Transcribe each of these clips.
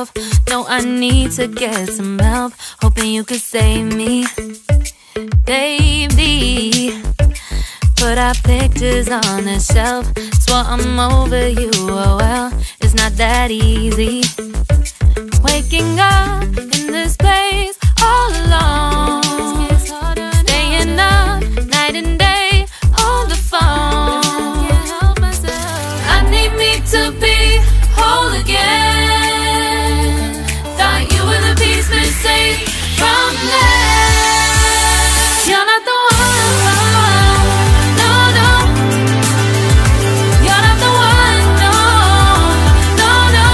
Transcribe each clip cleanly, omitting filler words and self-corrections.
myself. No, I need to get some help. Hoping you could save me, baby. Put our pictures on the shelf. Swore I'm over you, oh well, it's not that easy. Waking up in this place all alone, staying up night and day on the phone. I need me to be whole again. Thought you were the piece missing from that. You're not the one, no, no. You're not the one, no, no, no.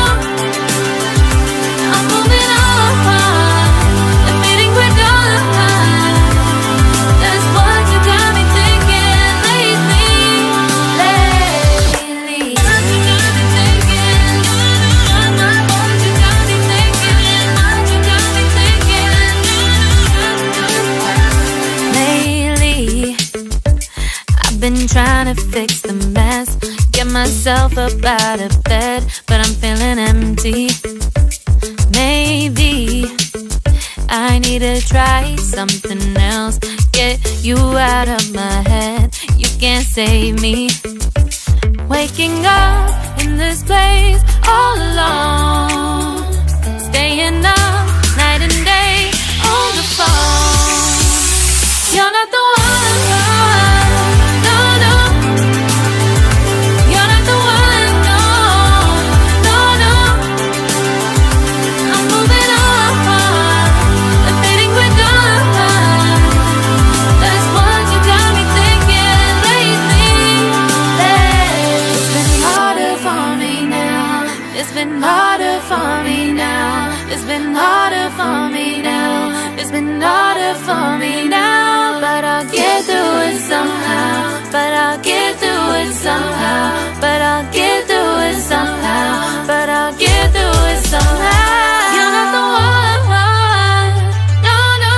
I'm moving on, admitting we're done. That's what you got me thinking lately. What you got me thinking. What you got me thinking. What you got me thinking. Lately, I've been trying to fix the mess, get myself up out of bed, but I'm feeling empty. Maybe I need to try something else. Get you out of my head, you can't save me. Waking up in this place all alone, staying up night and day on the phone. You're not the one, no, no. You're not the one, no, no, no. I'm moving on, admitting we're done. That's what you got me thinking lately. It's been harder for me now. It's been harder for me now. It's been harder for me now. It's been harder for me now. But I'll get through it somehow. But I'll get through it somehow. But I'll get through it somehow. But I'll get through it somehow. You're not the one, no, no.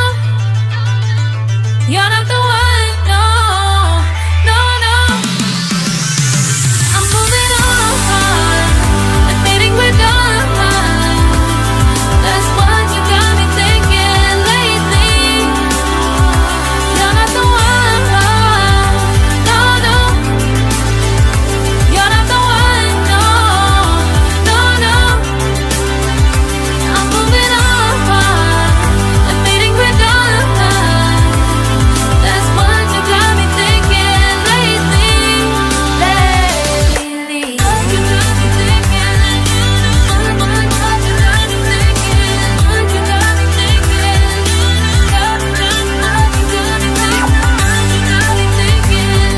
You're not the one, no, no, no. I'm moving on, admitting we're done. That's what you got me thinking lately. You're not the one, no, no. You're not the one, no, no, no. I'm moving on, admitting we're done. That's what you got me thinking lately. What you got me thinking. What you got me thinking. What you got me thinking. What you got me thinking.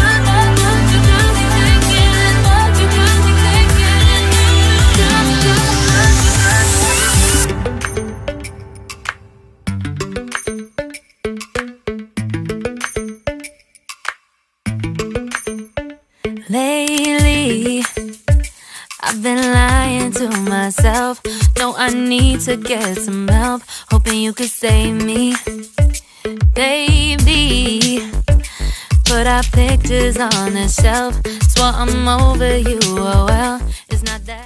What you got me thinking. What you got me thinking. Lately, I've been lying to myself. No, I need to get some help. Hoping you could save me, baby. Put our pictures on the shelf. Swore I'm over you, oh well, it's not that